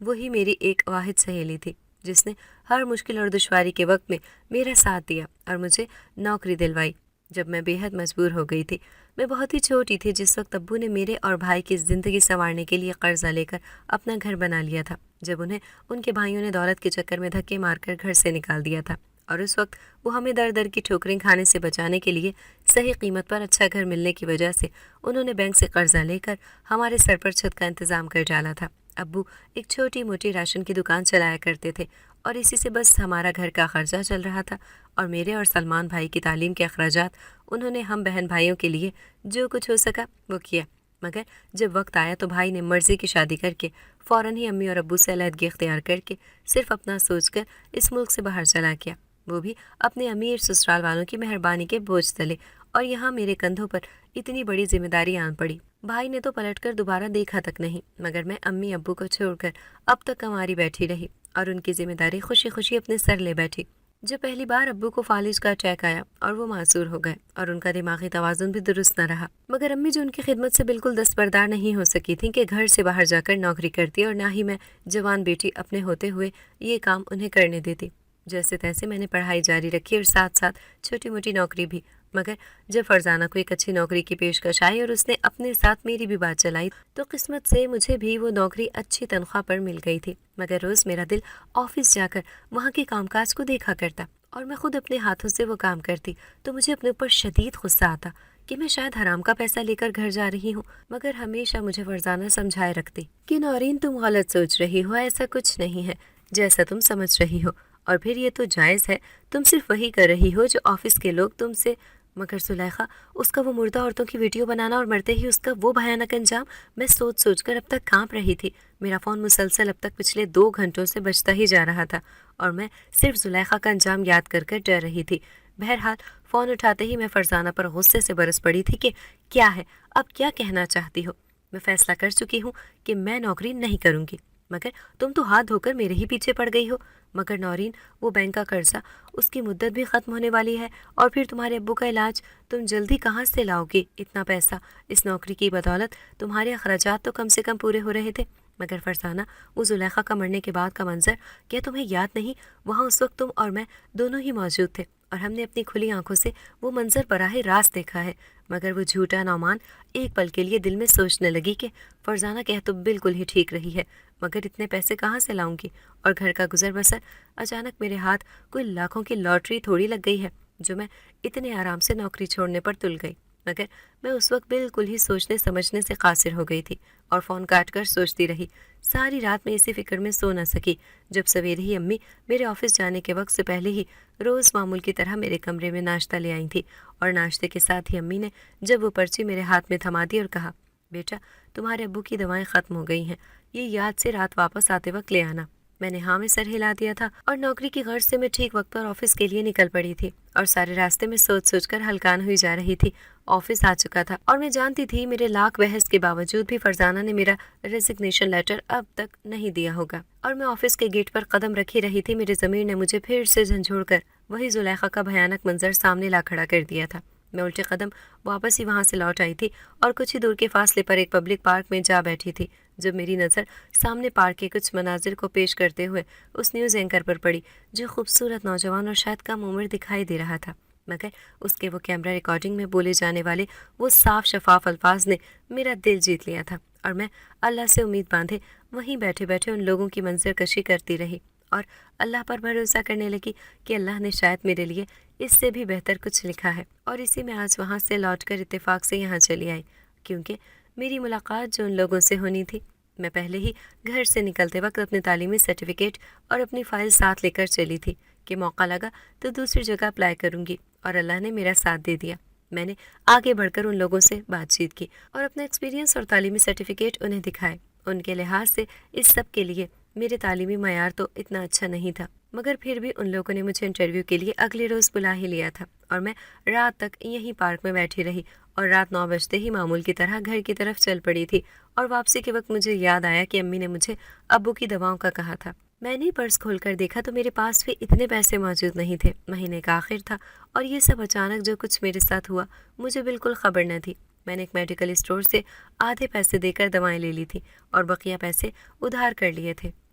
وہی میری ایک واحد سہیلی تھی جس نے ہر مشکل اور دشواری کے وقت میں میرا ساتھ دیا اور مجھے نوکری دلوائی جب میں بے حد مجبور ہو گئی تھی۔ میں بہت ہی چھوٹی تھی جس وقت ابو نے میرے اور بھائی کی زندگی سنوارنے کے لیے قرضہ لے کر اپنا گھر بنا لیا تھا، جب انہیں ان کے بھائیوں نے دولت کے چکر میں دھکے مار کر گھر سے نکال دیا تھا، اور اس وقت وہ ہمیں در در کی ٹھوکریں کھانے سے بچانے کے لیے صحیح قیمت پر اچھا گھر ملنے کی وجہ سے انہوں نے بینک سے قرضہ لے کر ہمارے سر پر چھت کا انتظام کر ڈالا تھا۔ ابو ایک چھوٹی موٹی راشن کی دکان چلایا کرتے تھے اور اسی سے بس ہمارا گھر کا خرچہ چل رہا تھا، اور میرے اور سلمان بھائی کی تعلیم کے اخراجات انہوں نے ہم بہن بھائیوں کے لیے جو کچھ ہو سکا وہ کیا۔ مگر جب وقت آیا تو بھائی نے مرضی کی شادی کر کے فوراً ہی امی اور ابو سے علیحدگی اختیار کر کے صرف اپنا سوچ کر اس ملک سے باہر چلا گیا، وہ بھی اپنے امیر سسرال والوں کی مہربانی کے بوجھ تلے، اور یہاں میرے کندھوں پر اتنی بڑی ذمہ داری آن پڑی۔ بھائی نے تو پلٹ کر دوبارہ دیکھا تک نہیں، مگر میں امی ابو کو چھوڑ کر اب تک کنواری بیٹھی رہی اور ان کی ذمہ داری خوشی خوشی اپنے سر لے بیٹھی۔ جب پہلی بار ابو کو فالج کا اٹیک آیا اور وہ معذور ہو گئے اور ان کا دماغی توازن بھی درست نہ رہا، مگر امی جو ان کی خدمت سے بالکل دستبردار نہیں ہو سکی تھیں کہ گھر سے باہر جا کر نوکری کرتی، اور نہ ہی میں جوان بیٹی اپنے ہوتے ہوئے یہ کام انہیں کرنے دیتی۔ جیسے تیسے میں نے پڑھائی جاری رکھی اور ساتھ ساتھ چھوٹی موٹی نوکری بھی، مگر جب فرزانہ کو ایک اچھی نوکری کی پیشکش آئی اور اس نے اپنے ساتھ میری بھی بات چلائی تو قسمت سے مجھے بھی وہ نوکری اچھی تنخواہ پر مل گئی تھی، مگر روز میرا دل آفس جا کر وہاں کے کام کاج کو دیکھا کرتا اور میں خود اپنے ہاتھوں سے وہ کام کرتی تو مجھے اپنے اوپر شدید غصہ آتا کہ میں شاید حرام کا پیسہ لے کر گھر جا رہی ہوں، مگر ہمیشہ مجھے فرزانہ سمجھائے رکھتی کہ نورین تم غلط سوچ رہی ہو، ایسا کچھ نہیں ہے جیسا تم سمجھ رہی ہو، اور پھر یہ تو جائز ہے، تم صرف وہی کر رہی ہو جو آفس کے لوگ تم سے۔ مگر زلیخا، اس کا وہ مردہ عورتوں کی ویڈیو بنانا اور مرتے ہی اس کا وہ بھیانک انجام، میں سوچ سوچ کر اب تک کانپ رہی تھی۔ میرا فون مسلسل اب تک پچھلے 2 گھنٹوں سے بجتا ہی جا رہا تھا اور میں صرف زلیخا کا انجام یاد کر کر ڈر رہی تھی۔ بہرحال فون اٹھاتے ہی میں فرزانہ پر غصے سے برس پڑی تھی کہ کیا ہے، اب کیا کہنا چاہتی ہو؟ میں فیصلہ کر چکی ہوں کہ میں نوکری نہیں کروں گی، مگر تم تو ہاتھ دھو کر میرے ہی پیچھے پڑ گئی ہو۔ مگر نورین، وہ بینک کا قرضہ، اس کی مدت بھی ختم ہونے والی ہے، اور پھر تمہارے ابو کا علاج تم جلدی کہاں سے لاؤ گی اتنا پیسہ؟ اس نوکری کی بدولت تمہارے اخراجات تو کم سے کم پورے ہو رہے تھے۔ مگر فرزانہ، وہ زلیخا کا مرنے کے بعد کا منظر کیا تمہیں یاد نہیں؟ وہاں اس وقت تم اور میں دونوں ہی موجود تھے اور ہم نے اپنی کھلی آنکھوں سے وہ منظر براہ راست دیکھا ہے۔ مگر وہ جھوٹا نعمان ایک پل کے لیے دل میں سوچنے لگی کہ فرزانہ کہہ تو بالکل ہی ٹھیک رہی ہے، مگر اتنے پیسے کہاں سے لاؤں گی اور گھر کا گزر بسر؟ اچانک میرے ہاتھ کوئی لاکھوں کی لاٹری تھوڑی لگ گئی ہے جو میں اتنے آرام سے نوکری چھوڑنے پر تل گئی۔ مگر میں اس وقت بالکل ہی سوچنے سمجھنے سے قاصر ہو گئی تھی اور فون کاٹ کر سوچتی رہی۔ ساری رات میں اسی فکر میں سو نہ سکی جب سویرے ہی امی میرے آفس جانے کے وقت سے پہلے ہی روز معمول کی طرح میرے کمرے میں ناشتہ لے آئی تھی، اور ناشتے کے ساتھ ہی امی نے جب وہ پرچی میرے ہاتھ میں تھما دی اور کہا، بیٹا تمہارے ابو کی دوائیں ختم ہو گئی ہیں، یہ یاد سے رات واپس آتے وقت لے آنا۔ میں نے ہاں میں سر ہلا دیا تھا اور نوکری کی غرض سے میں ٹھیک وقت پر آفس کے لیے نکل پڑی تھی، اور سارے راستے میں سوچ سوچ کر ہلکان ہوئی جا رہی تھی۔ آفس آ چکا تھا اور میں جانتی تھی میرے لاکھ بحث کے باوجود بھی فرزانہ نے میرا ریزگنیشن لیٹر اب تک نہیں دیا ہوگا، اور میں آفس کے گیٹ پر قدم رکھی رہی تھی، میرے ضمیر نے مجھے پھر سے جھنجھوڑ کر وہی زلیخا کا بھیانک منظر سامنے لا کھڑا کر دیا تھا۔ میں الٹے قدم واپس ہی وہاں سے لوٹ آئی تھی اور کچھ ہی دور کے فاصلے پر ایک پبلک پارک میں جا بیٹھی تھی جب میری نظر سامنے پارک کے کچھ مناظر کو پیش کرتے ہوئے اس نیوز اینکر پر پڑی جو خوبصورت نوجوان اور شاید کم عمر دکھائی دے رہا تھا، مگر اس کے وہ کیمرہ ریکارڈنگ میں بولے جانے والے وہ صاف شفاف الفاظ نے میرا دل جیت لیا تھا، اور میں اللہ سے امید باندھے وہیں بیٹھے بیٹھے ان لوگوں کی منظر کشی کرتی رہی اور اللہ پر بھروسہ کرنے لگی کہ اللہ نے شاید میرے لیے اس سے بھی بہتر کچھ لکھا ہے، اور اسی میں آج وہاں سے لوٹ کر اتفاق سے یہاں چلی آئی، کیونکہ میری ملاقات جو ان لوگوں سے ہونی تھی۔ میں پہلے ہی گھر سے نکلتے وقت اپنے تعلیمی سرٹیفکیٹ اور اپنی فائل ساتھ لے کر چلی تھی کہ موقع لگا تو دوسری جگہ اپلائی کروں گی، اور اللہ نے میرا ساتھ دے دیا۔ میں نے آگے بڑھ کر ان لوگوں سے بات چیت کی اور اپنا ایکسپیرینس اور تعلیمی سرٹیفکیٹ انہیں دکھائے۔ ان کے لحاظ سے اس سب کے لیے میرے تعلیمی معیار تو اتنا اچھا نہیں تھا، مگر پھر بھی ان لوگوں نے مجھے انٹرویو کے لیے اگلے روز بلا ہی لیا تھا، اور میں رات تک یہیں پارک میں بیٹھی رہی اور رات 9 بجتے ہی معمول کی طرح گھر کی طرف چل پڑی تھی، اور واپسی کے وقت مجھے یاد آیا کہ امی نے مجھے ابو کی دواؤں کا کہا تھا۔ میں نے پرس کھول کر دیکھا تو میرے پاس بھی اتنے پیسے موجود نہیں تھے، مہینے کا آخر تھا، اور یہ سب اچانک جو کچھ میرے ساتھ ہوا مجھے بالکل خبر نہ تھی۔ میں نے ایک میڈیکل اسٹور سے آدھے پیسے دے کر دوائیں لے لی تھی اور بقیہ پیسے ادھار کر لیے تھے۔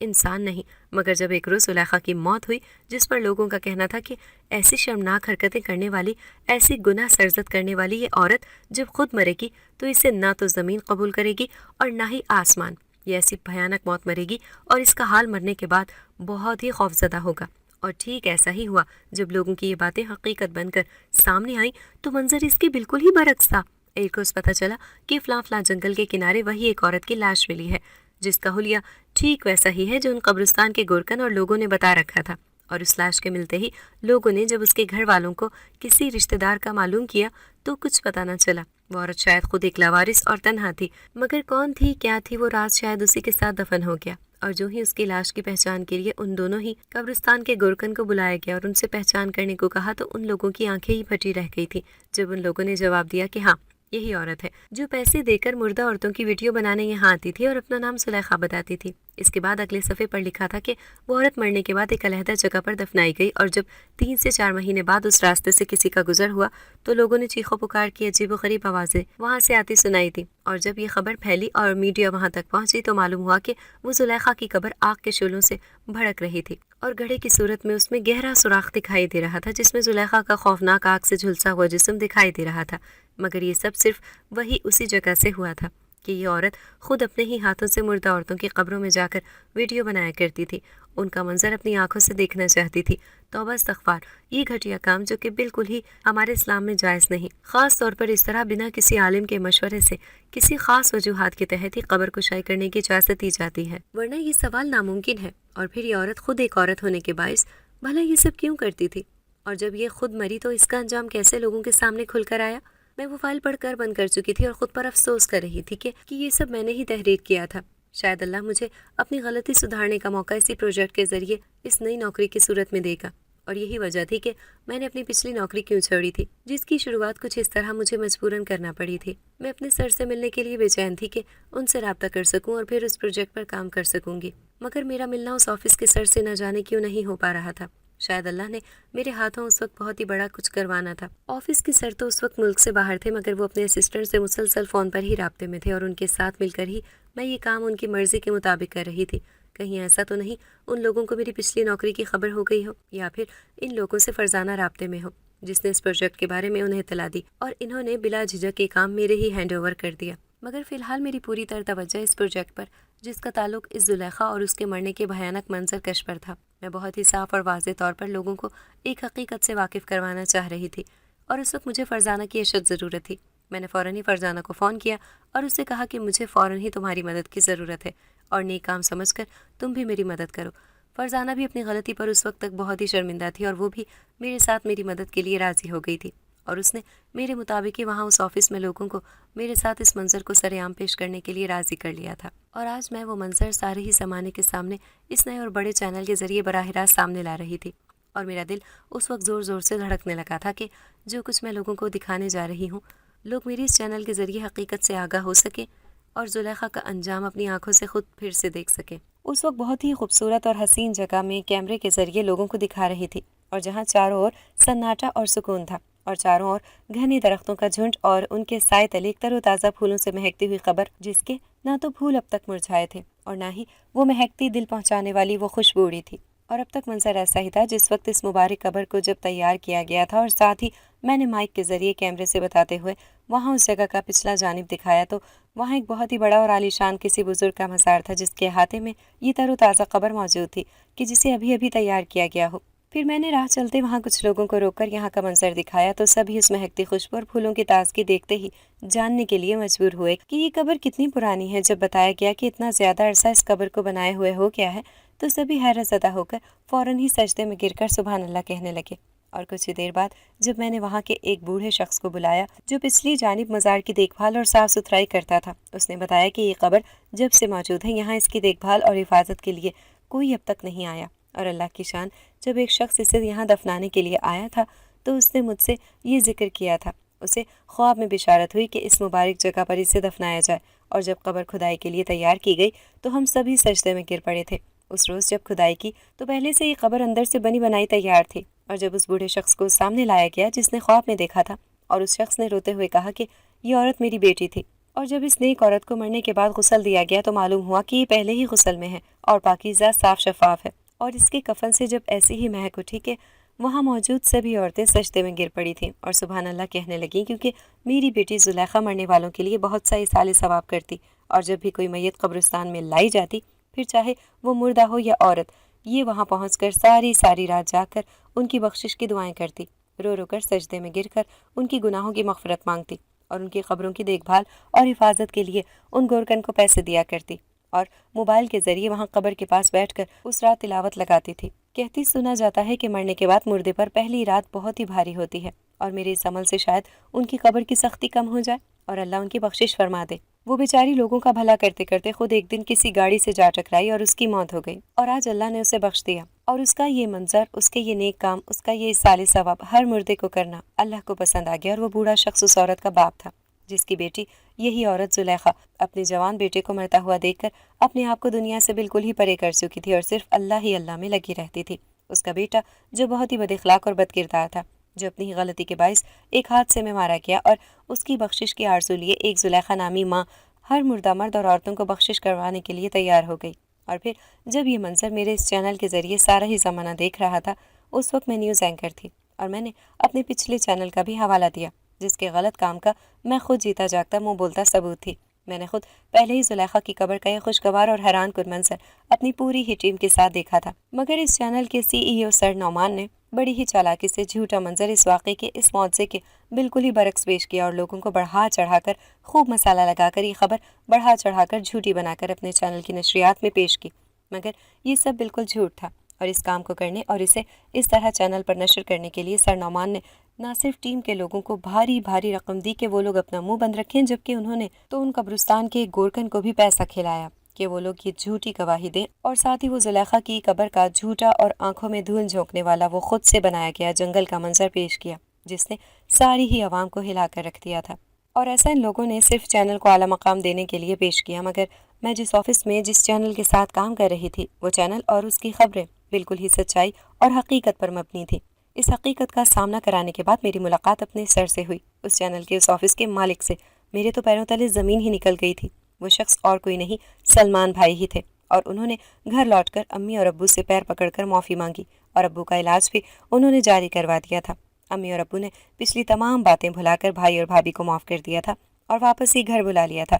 انسان نہیں، مگر جب ایک روز زلیخا کی موت ہوئی جس پر لوگوں کا کہنا تھا کہ ایسی شرمناک حرکتیں کرنے والی، ایسی گناہ سرزد کرنے والی یہ عورت جب خود مرے گی تو اسے نہ تو زمین قبول کرے گی اور نہ ہی آسمان، یہ ایسی بھیانک موت مرے گی اور اس کا حال مرنے کے بعد بہت ہی خوفزدہ ہوگا۔ اور ٹھیک ایسا ہی ہوا، جب لوگوں کی یہ باتیں حقیقت بن کر سامنے آئیں تو منظر اس کی بالکل ہی برعکس تھا۔ ایک روز پتہ چلا کہ فلاں فلاں جنگل کے کنارے وہی ایک عورت کی لاش ملی ہے جس کا حلیہ ٹھیک ویسا ہی ہے جو ان قبرستان کے گورکن اور لوگوں نے بتا رکھا تھا۔ اور اس لاش کے ملتے ہی لوگوں نے جب اس کے گھر والوں کو کسی رشتہ دار کا معلوم کیا تو کچھ پتہ نہ چلا۔ وہ عورت شاید خود ایک لاوارث اور تنہا تھی، مگر کون تھی کیا تھی وہ راز شاید اسی کے ساتھ دفن ہو گیا۔ اور جو ہی اس کی لاش کی پہچان کے لیے ان دونوں ہی قبرستان کے گورکن کو بلایا گیا اور ان سے پہچان کرنے کو کہا تو ان لوگوں کی آنکھیں ہی پھٹی رہ گئی تھی جب ان لوگوں نے جواب دیا کہ ہاں یہی عورت ہے جو پیسے دے کر مردہ عورتوں کی ویڈیو بنانے یہاں آتی تھی اور اپنا نام زلیخا بتاتی تھی۔ اس کے بعد اگلے صفحے پر لکھا تھا کہ وہ عورت مرنے کے بعد ایک علیحدہ جگہ پر دفنائی گئی اور جب 3 سے 4 مہینے بعد اس راستے سے کسی کا گزر ہوا تو لوگوں نے چیخو پکار کی عجیب و غریب آوازیں وہاں سے آتی سنائی تھی۔ اور جب یہ خبر پھیلی اور میڈیا وہاں تک پہنچی تو معلوم ہوا کہ وہ زلیخا کی قبر آگ کے شعلوں سے بھڑک رہی تھی اور گڑھے کی صورت میں اس میں گہرا سوراخ دکھائی دے رہا تھا جس میں زلیخا کا خوفناک آگ سے جھلسا ہوا جسم دکھائی دے رہا تھا۔ مگر یہ سب صرف وہی اسی جگہ سے ہوا تھا کہ یہ عورت خود اپنے ہی ہاتھوں سے مردہ عورتوں کی قبروں میں جا کر ویڈیو بنایا کرتی تھی، ان کا منظر اپنی آنکھوں سے دیکھنا چاہتی تھی۔ توبہ استغفار، یہ گھٹیا کام جو کہ بالکل ہی ہمارے اسلام میں جائز نہیں، خاص طور پر اس طرح بنا کسی عالم کے مشورے سے کسی خاص وجوہات کے تحت ہی قبر کشائی کرنے کی اجازت دی جاتی ہے، ورنہ یہ سوال ناممکن ہے۔ اور پھر یہ عورت خود ایک عورت ہونے کے باعث بھلا یہ سب کیوں کرتی تھی؟ اور جب یہ خود مری تو اس کا انجام کیسے لوگوں کے سامنے کھل کر آیا؟ میں وہ فائل پڑھ کر بند کر چکی تھی اور خود پر افسوس کر رہی تھی کہ یہ سب میں نے ہی تحریر کیا تھا۔ شاید اللہ مجھے اپنی غلطی سدھارنے کا موقع اسی پروجیکٹ کے ذریعے اس نئی نوکری کی صورت میں دے گا۔ اور یہی وجہ تھی کہ میں نے اپنی پچھلی نوکری کیوں چھوڑی تھی جس کی شروعات کچھ اس طرح مجھے مجبوراً کرنا پڑی تھی۔ میں اپنے سر سے ملنے کے لیے بے چین تھی کہ ان سے رابطہ کر سکوں اور پھر اس پروجیکٹ پر کام کر سکوں گی، مگر میرا ملنا اس آفس کے سر سے نہ جانے کیوں نہیں ہو پا رہا تھا۔ شاید اللہ نے میرے ہاتھوں اس وقت بہت ہی بڑا کچھ کروانا تھا۔ آفس کے سر تو اس وقت ملک سے باہر تھے، مگر وہ اپنے اسسٹنٹ سے مسلسل فون پر ہی رابطے میں تھے اور ان کے ساتھ مل کر ہی میں یہ کام ان کی مرضی کے مطابق کر رہی تھی۔ کہیں ایسا تو نہیں ان لوگوں کو میری پچھلی نوکری کی خبر ہو گئی ہو، یا پھر ان لوگوں سے فرزانہ رابطے میں ہو جس نے اس پروجیکٹ کے بارے میں انہیں اطلاع دی اور انہوں نے بلا جھجک یہ کام میرے ہی ہینڈ اوور کر دیا۔ مگر فی الحال میری پوری طرح توجہ اس پروجیکٹ پر جس کا تعلق اس زلیخا اور اس کے مرنے کے بھیانک منظر کش پر تھا۔ میں بہت ہی صاف اور واضح طور پر لوگوں کو ایک حقیقت سے واقف کروانا چاہ رہی تھی اور اس وقت مجھے فرزانہ کی اشد ضرورت تھی۔ میں نے فوراً ہی فرزانہ کو فون کیا اور اس سے کہا کہ مجھے فوراً ہی تمہاری مدد کی ضرورت ہے اور نیک کام سمجھ کر تم بھی میری مدد کرو۔ فرزانہ بھی اپنی غلطی پر اس وقت تک بہت ہی شرمندہ تھی اور وہ بھی میرے ساتھ میری مدد کے لیے راضی ہو گئی تھی اور اس نے میرے مطابق ہی وہاں اس آفس میں لوگوں کو میرے ساتھ اس منظر کو سر عام پیش کرنے کے لیے راضی کر لیا تھا۔ اور آج میں وہ منظر سارے ہی زمانے کے سامنے اس نئے اور بڑے چینل کے ذریعے براہ راست سامنے لا رہی تھی اور میرا دل اس وقت زور زور سے دھڑکنے لگا تھا کہ جو کچھ میں لوگوں کو دکھانے جا رہی ہوں لوگ میری اس چینل کے ذریعے حقیقت سے آگاہ ہو سکیں اور زلیخا کا انجام اپنی آنکھوں سے خود پھر سے دیکھ سکیں۔ اس وقت بہت ہی خوبصورت اور حسین جگہ میں کیمرے کے ذریعے لوگوں کو دکھا رہی تھی اور جہاں چاروں اور سناٹا اور سکون تھا اور چاروں اور گھنے درختوں کا جھنڈ اور ان کے سائے تلے تر و تازہ پھولوں سے مہکتی ہوئی قبر جس کے نہ تو پھول اب تک مرجھائے تھے اور نہ ہی وہ مہکتی دل پہنچانے والی وہ خوشبو اڑی تھی۔ اور اب تک منظر ایسا ہی تھا جس وقت اس مبارک قبر کو جب تیار کیا گیا تھا اور ساتھ ہی میں نے مائک کے ذریعے کیمرے سے بتاتے ہوئے وہاں اس جگہ کا پچھلا جانب دکھایا تو وہاں ایک بہت ہی بڑا اور عالیشان کسی بزرگ کا مزار تھا جس کے احاطے میں یہ تر و تازہ قبر موجود تھی کہ جسے ابھی ابھی تیار کیا گیا ہو۔ پھر میں نے راہ چلتے وہاں کچھ لوگوں کو روک کر یہاں کا منظر دکھایا تو سبھی اس مہکتی خوشبو اور پھولوں کی تازگی دیکھتے ہی جاننے کے لیے مجبور ہوئے کہ یہ قبر کتنی پرانی ہے۔ جب بتایا گیا کہ اتنا زیادہ عرصہ اس قبر کو بنائے ہوئے ہو گیا ہے تو سبھی حیرت زدہ ہو کر فوراً ہی سجدے میں گر کر سبحان اللہ کہنے لگے۔ اور کچھ دیر بعد جب میں نے وہاں کے ایک بوڑھے شخص کو بلایا جو پچھلی جانب مزار کی دیکھ بھال اور صاف ستھرائی کرتا تھا، اس نے بتایا کہ یہ قبر جب سے موجود ہے یہاں اس کی دیکھ بھال اور حفاظت کے لیے کوئی اب تک نہیں آیا، اور اللہ کی شان جب ایک شخص اسے یہاں دفنانے کے لیے آیا تھا تو اس نے مجھ سے یہ ذکر کیا تھا۔ اسے خواب میں بشارت ہوئی کہ اس مبارک جگہ پر اسے دفنایا جائے، اور جب قبر کھدائی کے لیے تیار کی گئی تو ہم سبھی سجدے میں گر پڑے تھے۔ اس روز جب کھدائی کی تو پہلے سے یہ قبر اندر سے بنی بنائی تیار تھی، اور جب اس بوڑھے شخص کو سامنے لایا گیا جس نے خواب میں دیکھا تھا اور اس شخص نے روتے ہوئے کہا کہ یہ عورت میری بیٹی تھی، اور جب اس نیک عورت کو مرنے کے بعد غسل دیا گیا تو معلوم ہوا کہ یہ پہلے ہی غسل میں ہے اور پاکیزہ صاف شفاف ہے، اور اس کے کفن سے جب ایسی ہی مہک اٹھی کہ وہاں موجود سبھی عورتیں سجدے میں گر پڑی تھیں اور سبحان اللہ کہنے لگیں، کیونکہ میری بیٹی زلیخا مرنے والوں کے لیے بہت سا اصال ثواب کرتی، اور جب بھی کوئی میت قبرستان میں لائی جاتی، پھر چاہے وہ مردہ ہو یا عورت، یہ وہاں پہنچ کر ساری رات جا کر ان کی بخشش کی دعائیں کرتی، رو رو کر سجدے میں گر کر ان کی گناہوں کی مغفرت مانگتی، اور ان کی قبروں کی دیکھ بھال اور حفاظت کے لیے ان گورکن کو پیسے دیا کرتی، اور موبائل کے ذریعے وہاں قبر کے پاس بیٹھ کر اس رات تلاوت لگاتی تھی۔ کہتی سنا جاتا ہے کہ مرنے کے بعد مردے پر پہلی رات بہت ہی بھاری ہوتی ہے، اور میرے اس عمل سے شاید ان کی قبر کی سختی کم ہو جائے اور اللہ ان کی بخشش فرما دے۔ وہ بیچاری لوگوں کا بھلا کرتے کرتے خود ایک دن کسی گاڑی سے جا ٹکرائی اور اس کی موت ہو گئی، اور آج اللہ نے اسے بخش دیا، اور اس کا یہ منظر، اس کے یہ نیک کام، اس کا یہ اصال ثواب ہر مردے کو کرنا اللہ کو پسند آ گیا، اور وہ بوڑھا شخص اس عورت کا باپ تھا جس کی بیٹی یہی عورت زلیخا اپنے جوان بیٹے کو مرتا ہوا دیکھ کر اپنے آپ کو دنیا سے بالکل ہی پرے کر چکی تھی اور صرف اللہ ہی اللہ میں لگی رہتی تھی۔ اس کا بیٹا جو بہت ہی بد اخلاق اور بد کردار تھا، جو اپنی ہی غلطی کے باعث ایک حادثے میں مارا گیا، اور اس کی بخشش کی آرزو لیے ایک زلیخا نامی ماں ہر مردہ مرد اور عورتوں کو بخشش کروانے کے لیے تیار ہو گئی۔ اور پھر جب یہ منظر میرے اس چینل کے ذریعے سارا ہی زمانہ دیکھ رہا تھا، اس وقت میں نیوز اینکر تھی، اور میں نے اپنے پچھلے چینل کا بھی حوالہ دیا جس کے غلط کام کا میں خود جیتا جاگتا منہ بولتا ثبوت تھی۔ میں نے خود پہلے ہی زلیخا کی قبر کا یہ خوشگوار اور حیران کن منظر اپنی پوری ہی ٹیم کے ساتھ دیکھا تھا، مگر اس چینل کے CEO سر نعمان نے بڑی ہی چالاکی سے جھوٹا منظر اس واقعے کے، اس معجزے کے بالکل ہی برعکس پیش کیا، اور لوگوں کو بڑھا چڑھا کر، خوب مسالہ لگا کر یہ خبر بڑھا چڑھا کر جھوٹی بنا کر اپنے چینل کی نشریات میں پیش کی، مگر یہ سب بالکل جھوٹ تھا۔ اور اس کام کو کرنے اور اسے اس طرح چینل پر نشر کرنے کے لیے سر نعمان نے نہ صرف ٹیم کے لوگوں کو بھاری رقم دی کہ وہ لوگ اپنا منہ بند رکھیں، جبکہ انہوں نے تو ان قبرستان کے گورکن کو بھی پیسہ کھلایا کہ وہ لوگ یہ جھوٹی گواہی دیں، اور ساتھ ہی وہ زلیخا کی قبر کا جھوٹا اور آنکھوں میں دھول جھونکنے والا وہ خود سے بنایا گیا جنگل کا منظر پیش کیا جس نے ساری ہی عوام کو ہلا کر رکھ دیا تھا۔ اور ایسا ان لوگوں نے صرف چینل کو اعلیٰ مقام دینے کے لیے پیش کیا، مگر میں جس آفس میں جس چینل کے ساتھ کام کر رہی تھی، وہ چینل اور اس کی خبریں بالکل ہی سچائی اور حقیقت پر مبنی تھی۔ اس حقیقت کا سامنا کرانے کے بعد میری ملاقات اپنے سر سے ہوئی، اس چینل کے اس آفس کے مالک سے۔ میرے تو پیروں تلے زمین ہی نکل گئی تھی۔ وہ شخص اور کوئی نہیں، سلمان بھائی ہی تھے، اور انہوں نے گھر لوٹ کر امی اور ابو سے پیر پکڑ کر معافی مانگی، اور ابو کا علاج بھی انہوں نے جاری کروا دیا تھا۔ امی اور ابو نے پچھلی تمام باتیں بھلا کر بھائی اور بھابھی کو معاف کر دیا تھا اور واپس ہی گھر بلا لیا تھا۔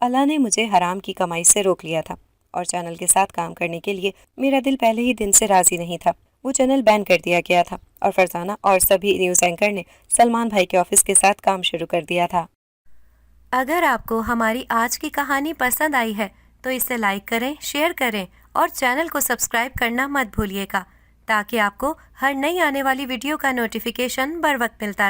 اللہ نے مجھے حرام کی کمائی سے روک لیا تھا، اور چینل کے ساتھ کام کرنے کے لیے میرا دل پہلے ہی دن سے راضی نہیں تھا۔ وہ چینل بین کر دیا گیا تھا، اور فرزانہ اور سبھی نیوز اینکر نے سلمان بھائی کے آفس کے ساتھ کام شروع کر دیا تھا۔ اگر آپ کو ہماری آج کی کہانی پسند آئی ہے تو اسے لائک کریں، شیئر کریں، اور چینل کو سبسکرائب کرنا مت بھولیے گا، تاکہ آپ کو ہر نئی آنے والی ویڈیو کا نوٹیفیکیشن بر وقت ملتا رہے۔